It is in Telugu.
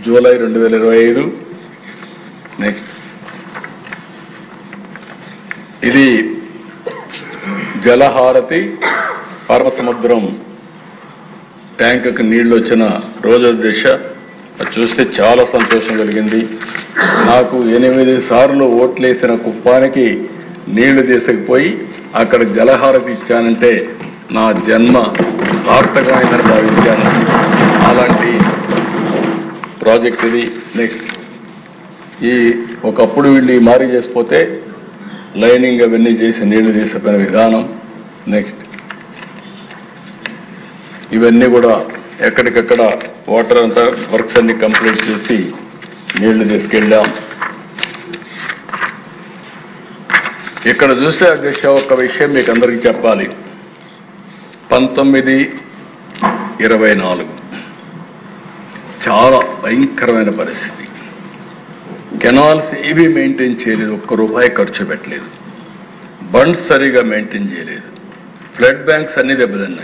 జూలై 2025. నెక్స్ట్ ఇది జలహారతి పార్వతసముద్రం ట్యాంకుకి నీళ్లు వచ్చిన రోజు దిశ. అది చూస్తే చాలా సంతోషం కలిగింది. నాకు 8 సార్లు ఓట్లేసిన కుప్పానికి నీళ్లు తీసుకుపోయి అక్కడ జలహారతి ఇచ్చానంటే నా జన్మ సార్థకమైందని భావించాను. అలాంటి ప్రాజెక్ట్ ఇది. నెక్స్ట్ ఒకప్పుడు వీళ్ళు మారీ చేసిపోతే లైనింగ్ అవన్నీ చేసి నీళ్లు తీసుకుపోయిన విధానం. నెక్స్ట్ ఇవన్నీ కూడా ఎక్కడికక్కడ వాటర్ అంతా వర్క్స్ అన్ని కంప్లీట్ చేసి నీళ్లు తీసుకెళ్ళాం. ఇక్కడ చూస్తే అధ్యక్ష ఒక విషయం మీకు అందరికీ చెప్పాలి. 1924 చాలా భయంకరమైన పరిస్థితి. కెనాల్స్ ఏవి మెయింటైన్ చేయలేదు, ₹1 ఖర్చు పెట్టలేదు, బండ్స్ సరిగా మెయింటైన్ చేయలేదు, ఫ్లడ్ బ్యాంక్స్ అన్ని దెబ్బతిన్నాయి.